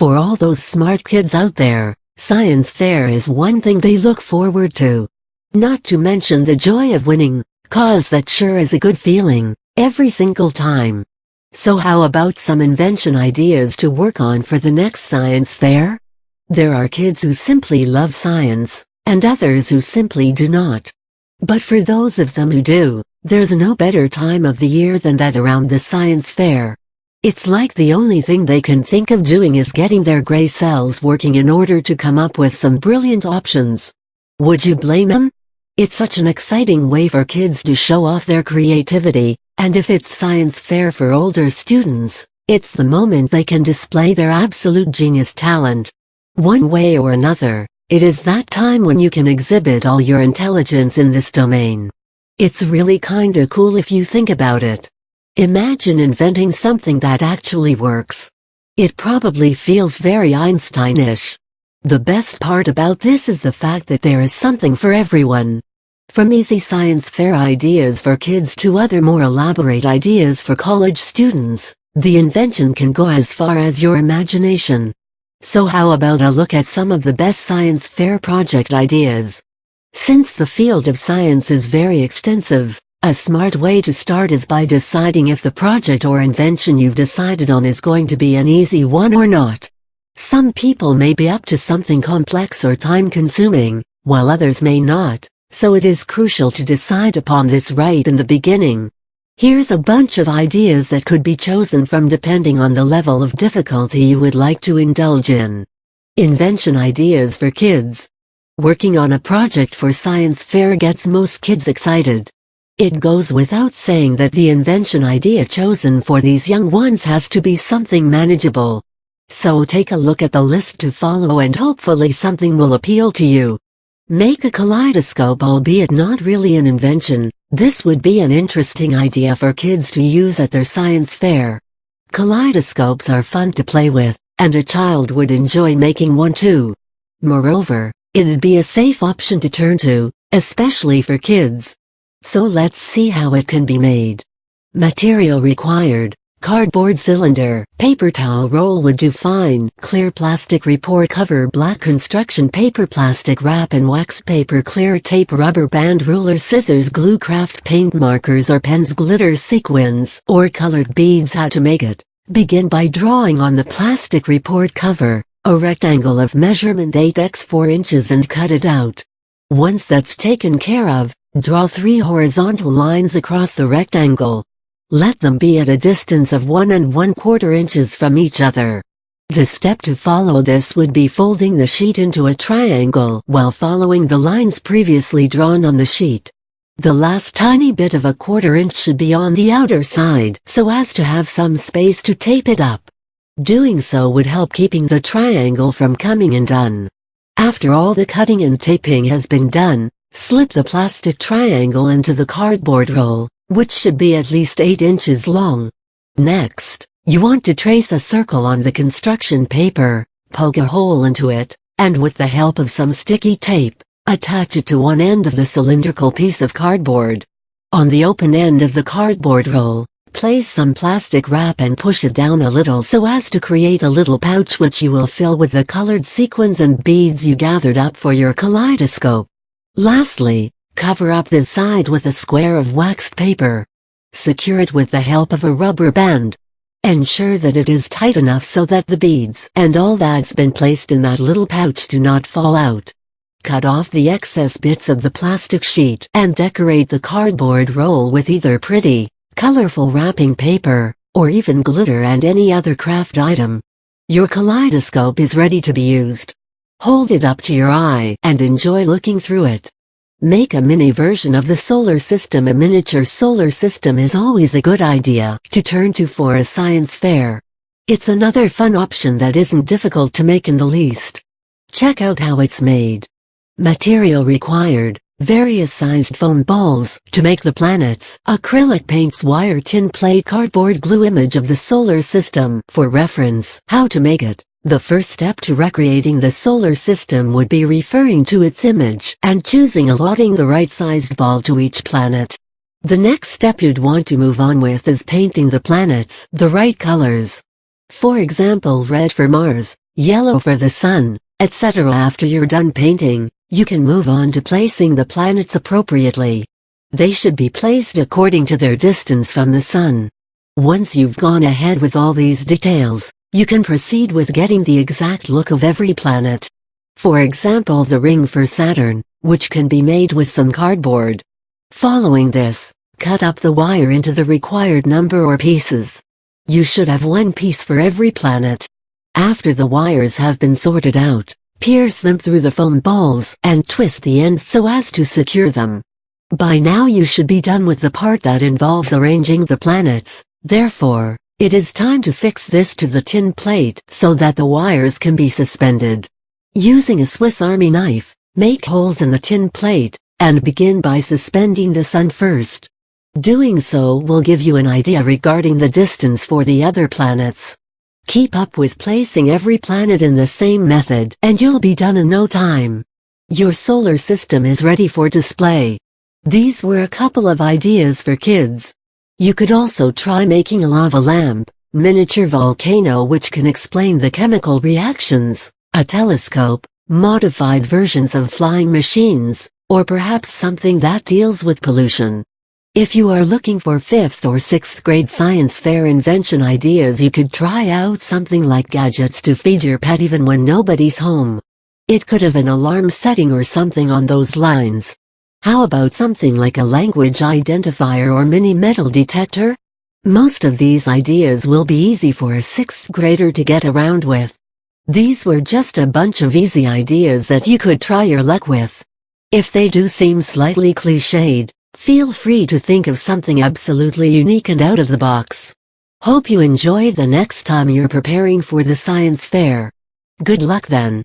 For all those smart kids out there, science fair is one thing they look forward to. Not to mention the joy of winning, 'cause that sure is a good feeling, every single time. So how about some invention ideas to work on for the next science fair? There are kids who simply love science, and others who simply do not. But for those of them who do, there's no better time of the year than that around the science fair. It's like the only thing they can think of doing is getting their gray cells working in order to come up with some brilliant options. Would you blame them? It's such an exciting way for kids to show off their creativity, and if it's science fair for older students, it's the moment they can display their absolute genius talent. One way or another, it is that time when you can exhibit all your intelligence in this domain. It's really kinda cool if you think about it. Imagine inventing something that actually works. It probably feels very Einstein-ish. The best part about this is the fact that there is something for everyone. From easy science fair ideas for kids to other more elaborate ideas for college students, the invention can go as far as your imagination. So how about a look at some of the best science fair project ideas? Since the field of science is very extensive, a smart way to start is by deciding if the project or invention you've decided on is going to be an easy one or not. Some people may be up to something complex or time-consuming, while others may not, so it is crucial to decide upon this right in the beginning. Here's a bunch of ideas that could be chosen from depending on the level of difficulty you would like to indulge in. Invention ideas for kids. Working on a project for science fair gets most kids excited. It goes without saying that the invention idea chosen for these young ones has to be something manageable. So take a look at the list to follow and hopefully something will appeal to you. Make a kaleidoscope, albeit not really an invention. This would be an interesting idea for kids to use at their science fair. Kaleidoscopes are fun to play with, and a child would enjoy making one too. Moreover, it'd be a safe option to turn to, especially for kids. So let's see how it can be made. Material required: cardboard cylinder, paper towel roll would do fine, clear plastic report cover, black construction paper, plastic wrap and wax paper, clear tape, rubber band, ruler, scissors, glue, craft paint, markers or pens, glitter, sequins, or colored beads. How to make it: begin by drawing on the plastic report cover a rectangle of measurement 8x 4 inches and cut it out. Once that's taken care of, draw 3 horizontal lines across the rectangle. Let them be at a distance of 1 1/4 inches from each other. The step to follow this would be folding the sheet into a triangle while following the lines previously drawn on the sheet. The last tiny bit of a 1/4 inch should be on the outer side so as to have some space to tape it up. Doing so would help keeping the triangle from coming undone. After all the cutting and taping has been done, slip the plastic triangle into the cardboard roll, which should be at least 8 inches long. Next, you want to trace a circle on the construction paper, poke a hole into it, and with the help of some sticky tape, attach it to one end of the cylindrical piece of cardboard. On the open end of the cardboard roll, place some plastic wrap and push it down a little so as to create a little pouch which you will fill with the colored sequins and beads you gathered up for your kaleidoscope. Lastly, cover up the side with a square of waxed paper. Secure it with the help of a rubber band. Ensure that it is tight enough so that the beads and all that's been placed in that little pouch do not fall out. Cut off the excess bits of the plastic sheet and decorate the cardboard roll with either pretty, colorful wrapping paper, or even glitter and any other craft item. Your kaleidoscope is ready to be used. Hold it up to your eye and enjoy looking through it. Make a mini version of the solar system. A miniature solar system is always a good idea to turn to for a science fair. It's another fun option that isn't difficult to make in the least. Check out how it's made. Material required: various sized foam balls to make the planets, acrylic paints, wire, tin plate, cardboard, glue. Image of the solar system. For reference, how to make it. The first step to recreating the solar system would be referring to its image and allotting the right-sized ball to each planet. The next step you'd want to move on with is painting the planets the right colors. For example, red for Mars. yellow for the sun, etc. After you're done painting, you can move on to placing the planets appropriately. They should be placed according to their distance from the sun. Once you've gone ahead with all these details, you can proceed with getting the exact look of every planet. For example, the ring for Saturn, which can be made with some cardboard. Following this, cut up the wire into the required number or pieces. You should have one piece for every planet. After the wires have been sorted out, pierce them through the foam balls and twist the ends so as to secure them. By now you should be done with the part that involves arranging the planets, therefore, it is time to fix this to the tin plate so that the wires can be suspended. Using a Swiss Army knife, make holes in the tin plate, and begin by suspending the sun first. Doing so will give you an idea regarding the distance for the other planets. Keep up with placing every planet in the same method and you'll be done in no time. Your solar system is ready for display. These were a couple of ideas for kids. You could also try making a lava lamp, miniature volcano which can explain the chemical reactions, a telescope, modified versions of flying machines, or perhaps something that deals with pollution. If you are looking for 5th or 6th grade science fair invention ideas, you could try out something like gadgets to feed your pet even when nobody's home. It could have an alarm setting or something on those lines. How about something like a language identifier or mini metal detector? Most of these ideas will be easy for a 6th grader to get around with. These were just a bunch of easy ideas that you could try your luck with. If they do seem slightly cliched, feel free to think of something absolutely unique and out of the box. Hope you enjoy the next time you're preparing for the science fair. Good luck then.